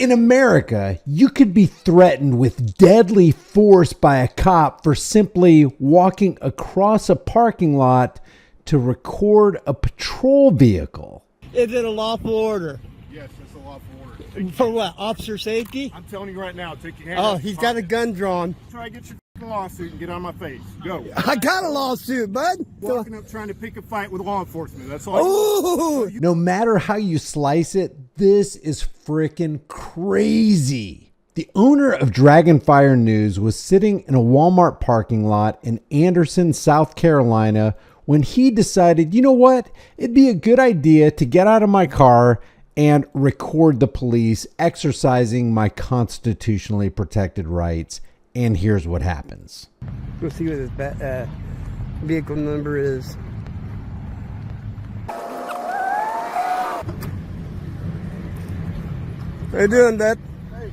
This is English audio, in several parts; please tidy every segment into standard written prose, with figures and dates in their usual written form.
In America, you could be threatened with deadly force by a cop for simply walking across a parking lot to record a patrol vehicle. Is it a lawful order? Yes, it's a lawful order. For what? Officer safety? I'm telling you right now, take your hand Oh, out. he's got a gun drawn. Try to get your lawsuit and get on my face. Go. I got a lawsuit, bud. Walking up trying to pick a fight with law enforcement. That's all. Ooh. No matter how you slice it, this is freaking crazy. The owner of Dragonfire News was sitting in a Walmart parking lot in Anderson, South Carolina, when he decided, you know what? It'd be a good idea to get out of my car and record the police exercising my constitutionally protected rights. And here's what happens. We'll see what his vehicle number is. How you doing, Dad? Hey.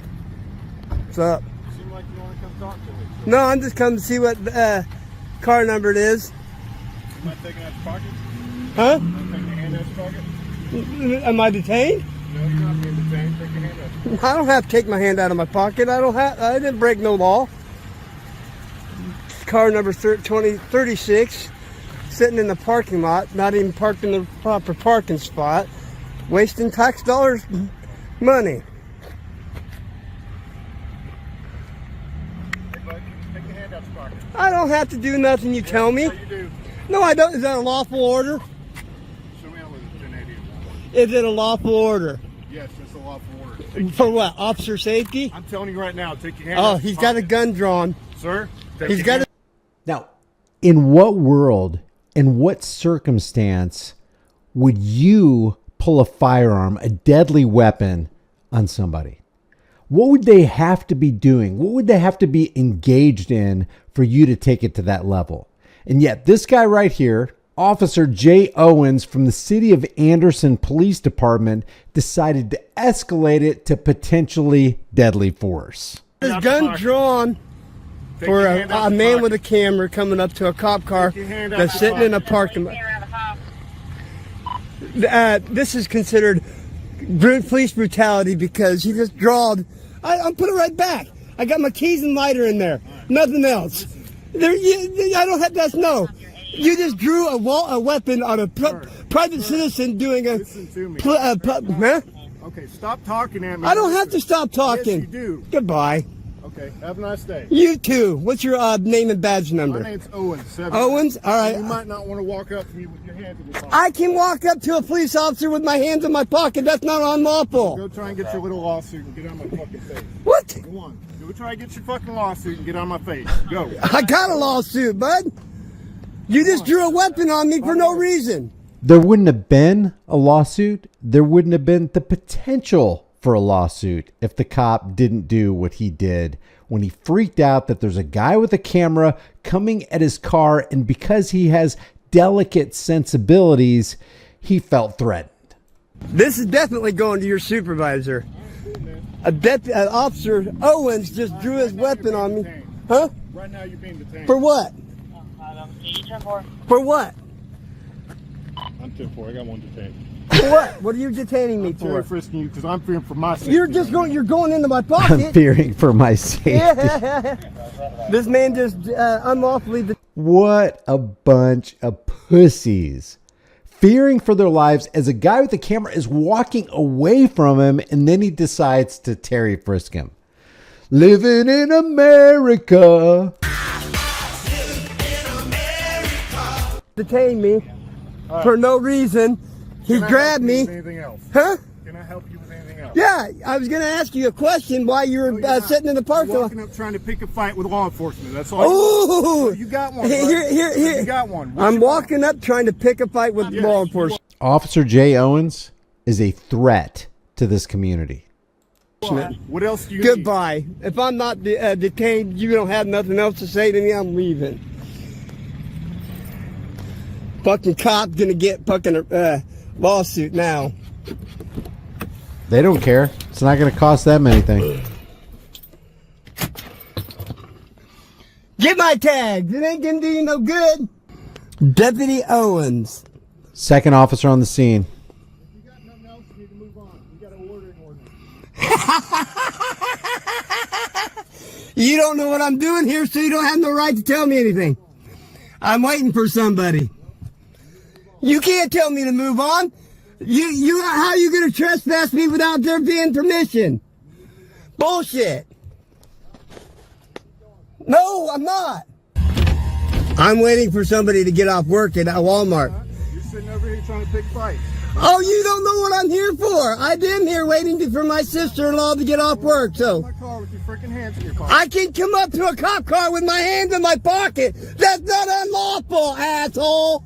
What's up? You seem like you want to come talk to me. So No, I'm just coming to see what car number it is. you mind taking out your pocket? Huh? Mind taking your hand out your pocket? Am I detained? No, you're not being detained. Take your hand out. I don't have to take my hand out of my pocket. I didn't break no law. Car number 2036, sitting in the parking lot, not even parked in the proper parking spot, wasting tax dollars money. Hey, bud, take your hand out your pocket. I don't have to do nothing you tell me. Yeah, you do. No, I don't. Is that a lawful order? Show me how it's 1080. Is it a lawful order? Yes, it's a lawful order. For what? Officer safety? I'm telling you right now, take your hand out Oh, your he's got a pocket. gun drawn. Sir, take He's your got hand- a... Now, in what world, in what circumstance would you pull a firearm, a deadly weapon on somebody? What would they have to be doing? What would they have to be engaged in for you to take it to that level? And yet this guy right here, Officer Jay Owens from the City of Anderson Police Department, decided to escalate it to potentially deadly force. His gun drawn Take for your hand out a your man pocket. with a camera coming up to a cop car Take your hand out that's your sitting in a pocket. parking lot. This is considered police brutality because he just drawed. I'll put it right back. I got my keys and lighter in there. Nothing else. I don't have. That's no. You just drew a weapon on a private citizen doing a. Listen to me. Huh? Okay, stop talking at me. I don't have to stop talking. Yes, you do. Goodbye. Okay, have a nice day. You too. What's your name and badge number? My name's Owens. 7. Owens? All right. You might not want to walk up to me with your hands in your pocket. I can walk up to a police officer with my hands in my pocket. That's not unlawful. Go try and get your little lawsuit and get on my fucking face. What? Go on. Go try and get your fucking lawsuit and get on my face. Go. I got a lawsuit, bud. You just drew a weapon on me for no reason. There wouldn't have been a lawsuit. There wouldn't have been the potential for a lawsuit if the cop didn't do what he did when he freaked out that there's a guy with a camera coming at his car, and because he has delicate sensibilities, he felt threatened. This is definitely going to your supervisor. Officer Owens just drew his weapon on me. Huh? Right now you're being detained. For what? For what? I'm 10-4. I got one detained. For what? What are you detaining me Terry for? frisking you because I'm fearing for my safety. You're going into my I'm pocket. fearing for my safety. This man just unlawfully. What a bunch of pussies. Fearing for their lives as a guy with a camera is walking away from him, and then he decides to Terry frisk him. Living in America. Detain me for no reason. He Can I grabbed help you me. with anything else? Huh? Can I help you with anything else? Yeah, I was going to ask you a question while you were No, you're not. sitting in the parking You're lot. walking up trying to pick a fight with law enforcement. That's all. Ooh! You got one. Here. You got one. What I'm you walking up trying to pick a fight with Yes, law you enforcement. Officer Jay Owens is a threat to this community. want? What else do you Goodbye. If I'm not detained, you don't have nothing else to say to me, I'm leaving. Fucking cop gonna get fucking lawsuit now. They don't care. It's not going to cost them anything. Get my tags. It ain't gonna do you no good. Deputy Owens. Second officer on the scene. You got nothing else, you need to move on. You got a loitering ordinance. You don't know what I'm doing here, so you don't have no right to tell me anything. I'm waiting for somebody. You can't tell me to move on. How are you going to trespass me without there being permission? Bullshit. No, I'm not. I'm waiting for somebody to get off work at Walmart. You're sitting over here trying to pick fights. Oh, you don't know what I'm here for. I've been here waiting for my sister-in-law to get off work, so. My car with your freaking hands in your car. I can come up to a cop car with my hands in my pocket. That's not unlawful, asshole.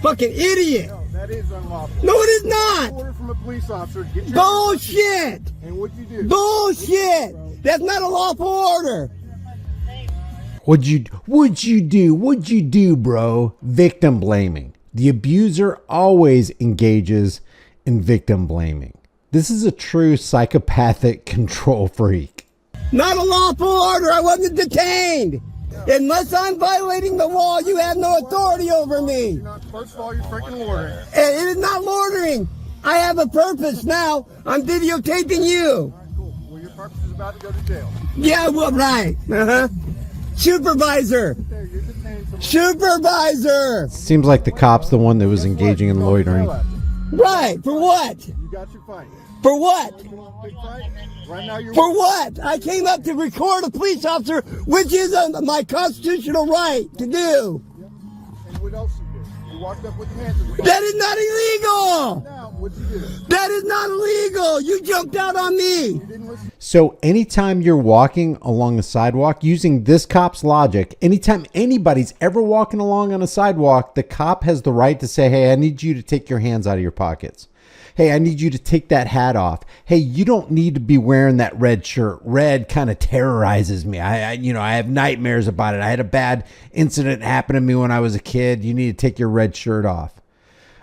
Fucking idiot. No, that is unlawful. No, it is not. Order from a police officer. Get your Bullshit. And what'd you do? Bullshit. That's not a lawful order. What'd you do, bro? Victim blaming. The abuser always engages in victim blaming. This is a true psychopathic control freak. Not a lawful order. I wasn't detained. Unless I'm violating the law, you have no authority over me. First of all, you're freaking loitering. And it is not loitering. I have a purpose now. I'm videotaping you. All right, cool. Well, your purpose is about to go to jail. Yeah, well, right. Supervisor. There, you're detained for Supervisor. Seems like the cop's the one that was engaging in loitering. Right. For what? You got your fight. For what? Big fight. Right now you're. For what? I came up to record a police officer, which is my constitutional right to do. And what else you did? You walked up with your hands in your car. That is not illegal. Now, what'd you do? That is not illegal. You jumped out on me. You didn't listen. So anytime you're walking along the sidewalk, using this cop's logic, anytime anybody's ever walking along on a sidewalk, the cop has the right to say, hey, I need you to take your hands out of your pockets. Hey, I need you to take that hat off. Hey, you don't need to be wearing that red shirt. Red kind of terrorizes me. I have nightmares about it. I had a bad incident happen to me when I was a kid. You need to take your red shirt off.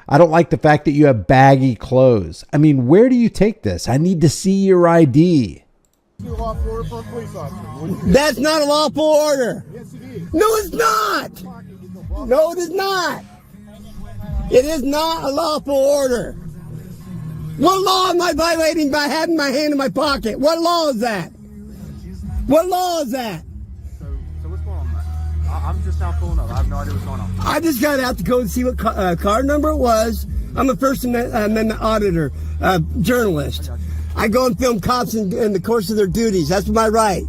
I don't like the fact that you have baggy clothes. I mean, where do you take this? I need to see your ID. You a lawful order for a police officer. What'd you do? That's not a lawful order. Yes, it is. No, it's not. No, it is not. It is not a lawful order. What law am I violating by having my hand in my pocket? What law is that? What law is that? So what's going on, man? I'm just now pulling up. I have no idea what's going on. I just got out to go and see what car number it was. I'm a First Amendment auditor, journalist. I go and film cops in the course of their duties. That's my right.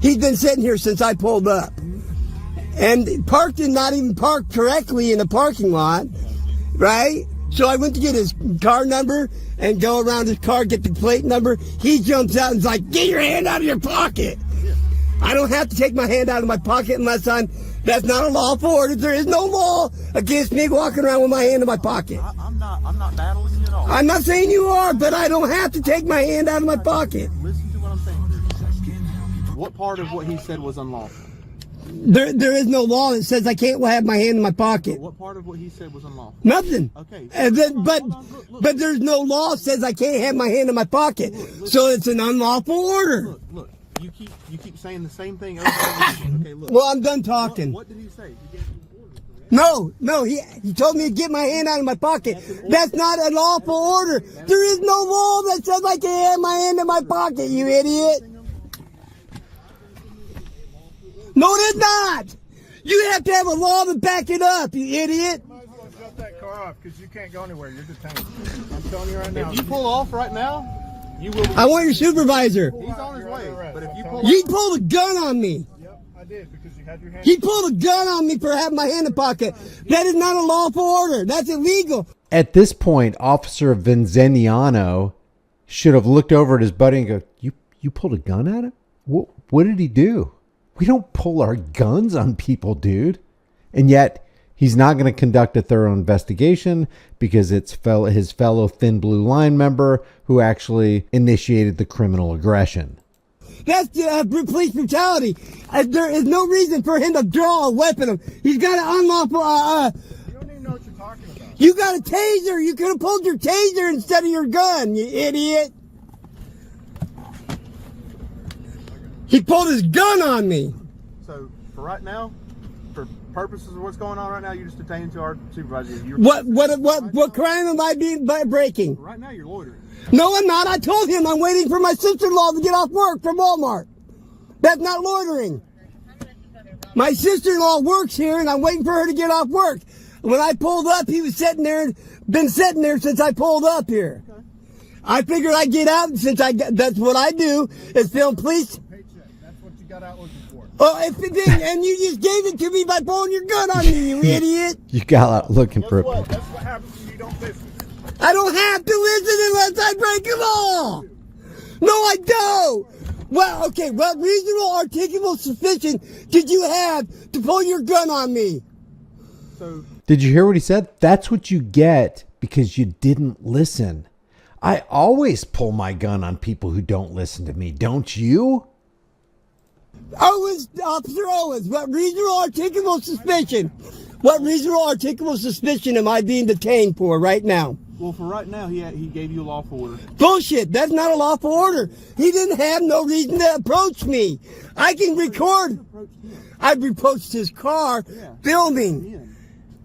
He's been sitting here since I pulled up. And parked and not even parked correctly in the parking lot, right? So I went to get his car number and go around his car, get the plate number. He jumps out and is like, get your hand out of your pocket. I don't have to take my hand out of my pocket unless that's not a lawful order. There is no law against me walking around with my hand in my pocket. I'm not battling you at all. I'm not saying you are, but I don't have to take my hand out of my pocket. Listen to what I'm saying. What part of what he said was unlawful? There is no law that says I can't have my hand in my pocket. What part of what he said was unlawful? Nothing. Okay. And then, but there's no law that says I can't have my hand in my pocket. So it's an unlawful order. Look. You keep saying the same thing over and over. Okay, look. Well, I'm done talking. What did he say? He gave you orders, No, he told me to get my hand out of my pocket. That's not a lawful order. There is no law that says I can't have my hand in my pocket, you idiot. No, it is not. You have to have a law to back it up, you idiot. You might as well shut that car off because you can't go anywhere. You're detained. I'm telling you right now. If you pull off right now, you will. I want your supervisor. He's on his way. But if you pull You pulled a gun on me. Yep, I did because you had your hand. He pulled a gun on me for having my hand in the pocket. That is not a lawful order. That's illegal. At this point, Officer Vinzeniano should have looked over at his buddy and go, you pulled a gun at him? What did he do? We don't pull our guns on people, dude. And yet, he's not going to conduct a thorough investigation because it's his fellow Thin Blue Line member who actually initiated the criminal aggression. That's police brutality. There is no reason for him to draw a weapon. He's got an unlawful. You don't even know what you're talking about. You got a taser. You could have pulled your taser instead of your gun, you idiot. He pulled his gun on me. So for right now, for purposes of what's going on right now, you're just detained to our supervisor. What crime am I breaking? Right now, you're loitering. No, I'm not. I told him I'm waiting for my sister-in-law to get off work from Walmart. That's not loitering. My sister-in-law works here, and I'm waiting for her to get off work. When I pulled up, he was sitting there, been sitting there since I pulled up here. Okay. I figured I'd get out, and that's what I do, is film police. Paycheck. That's what you got out looking for. Oh, and you just gave it to me by pulling your gun on me, you idiot. You got out looking for it. That's what happens when you don't listen. I don't have to listen unless I break the law. No, I don't. Well, okay, what reasonable articulable suspicion did you have to pull your gun on me? So, did you hear what he said? That's what you get because you didn't listen. I always pull my gun on people who don't listen to me, don't you? Officer Owens, what reasonable articulable suspicion? What reasonable articulable suspicion am I being detained for right now? well, for right now, he gave you a lawful order. Bullshit. That's not a lawful order. He didn't have no reason to approach me. I can record. I've approached his car, filming.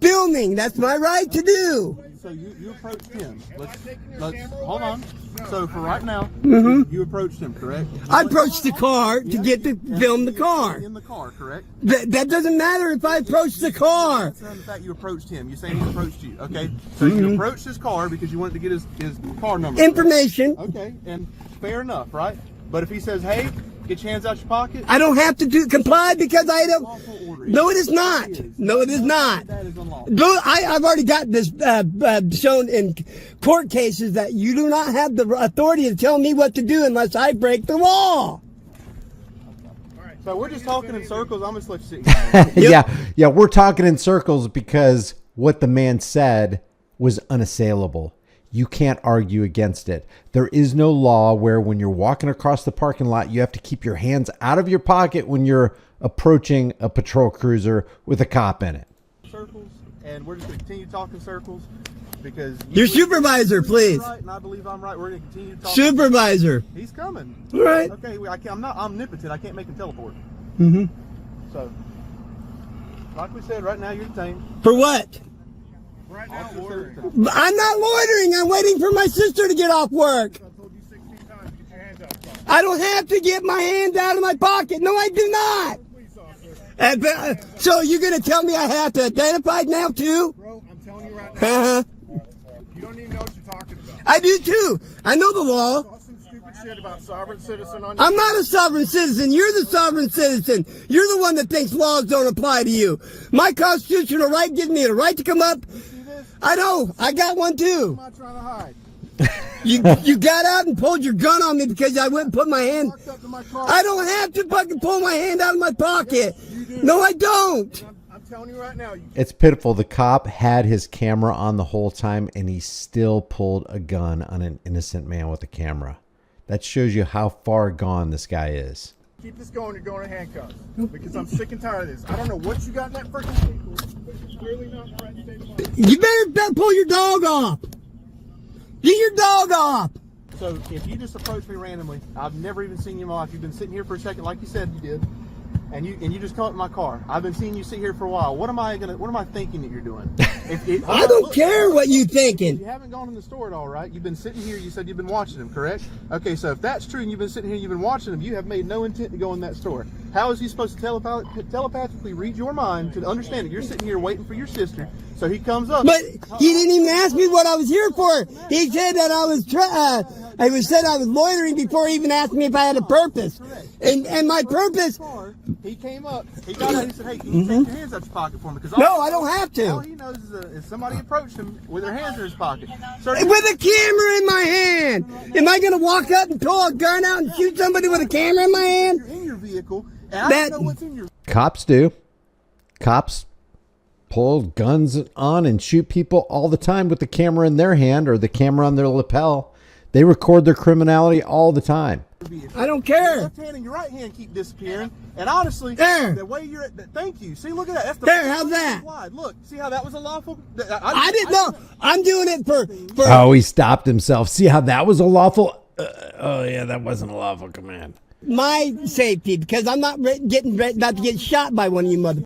Filming. That's my right to do. So you approached him. Let's hold on. So for right now, you approached him, correct? I approached the car to get to film the car. In the car, correct? That doesn't matter if I approach the car. That's not the fact you approached him. You're saying he approached you. Okay. So you approached his car because you wanted to get his car number. Information. Okay. And fair enough, right? But if he says, "Hey, get your hands out your pocket," I don't have to comply because I don't. No, it is not. No, it is not. That is unlawful. I've already got this shown in court cases that you do not have the authority to tell me what to do unless I break the law. So we're just talking in circles. I'm just let you sit here. Yeah, we're talking in circles because what the man said was unassailable. You can't argue against it. There is no law where when you're walking across the parking lot, you have to keep your hands out of your pocket when you're approaching a patrol cruiser with a cop in it. Circles, and we're just going to continue talking circles because Your supervisor, please. Right, and I believe I'm right. We're going to continue talking. Supervisor. He's coming. All right. Okay, I'm not omnipotent. I can't make him teleport. So, like we said, right now you're detained. For what? Right now, loitering. I'm not loitering. I'm waiting for my sister to get off work. I told you 16 times, get your hands out. I don't have to get my hands out of my pocket. No, I do not. So you're going to tell me I have to identify now too? Bro, I'm telling you right now. You don't even know what you're talking about. I do too. I know the law. Saw some stupid shit about sovereign citizen on I'm not a sovereign citizen. You're the sovereign citizen. You're the one that thinks laws don't apply to you. My constitutional right gives me the right to come up. I know. I got one too. I'm not trying to hide. You got out and pulled your gun on me because I wouldn't put my hand. Walked up to my car. I don't have to fucking pull my hand out of my pocket. No, I don't. I'm telling you right now. It's pitiful. The cop had his camera on the whole time, and he still pulled a gun on an innocent man with a camera. That shows you how far gone this guy is. Keep this going. You're going to handcuffs because I'm sick and tired of this. I don't know what you got in that freaking vehicle, but it's clearly not the right state of mind. You better pull your dog off. Get your dog off. So if you just approach me randomly, I've never even seen you in my life. You've been sitting here for a second, like you said you did, and you just come up to my car. I've been seeing you sit here for a while. What am I thinking that you're doing? I don't care what you thinking. You haven't gone in the store at all, right? You've been sitting here. You said you've been watching him, correct? Okay, so if that's true and you've been sitting here and you've been watching him, you have made no intent to go in that store. How is he supposed to telepathically read your mind to understand that you're sitting here waiting for your sister? So he comes up. But he didn't even ask me what I was here for. He said that I was loitering before he even asked me if I had a purpose. And my purpose. He came up. He got out. He said, "Hey, can you take your hands out your pocket for me?" Because no, I don't have to. All he knows is somebody approached him with their hands in his pocket. With a camera in my hand. Am I going to walk up and pull a gun out and shoot somebody with a camera in my hand? You're in your vehicle, and I don't know what's in your. Cops do. Cops pull guns on and shoot people all the time with the camera in their hand or the camera on their lapel. They record their criminality all the time. I don't care. Your left hand and your right hand keep disappearing. And honestly, there. The way you're thank you. See, look at that. That's the there, how's that? Wide. Look, see how that was a lawful. I didn't know. I'm doing it for. Oh, he stopped himself. See how that was a lawful. Oh yeah, that wasn't a lawful command. My safety, because I'm not about to get shot by one of you mother.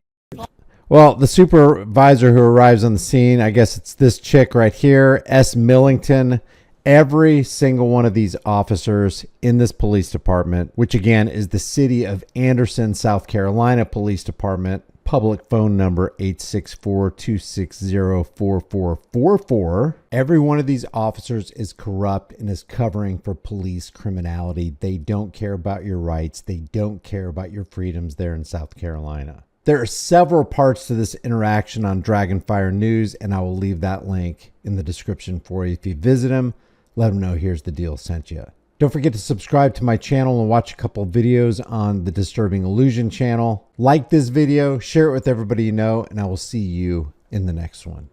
Well, the supervisor who arrives on the scene, I guess it's this chick right here, S. Millington, Every single one of these officers in this police department, which again is the city of Anderson, South Carolina Police Department, public phone number 864-260-4444. Every one of these officers is corrupt and is covering for police criminality. They don't care about your rights. They don't care about your freedoms there in South Carolina. There are several parts to this interaction on Dragonfire News, and I will leave that link in the description for you. If you visit them, let them know Here's the Deal sent you. Don't forget to subscribe to my channel and watch a couple videos on the Disturbing Illusion channel. Like this video, share it with everybody you know, and I will see you in the next one.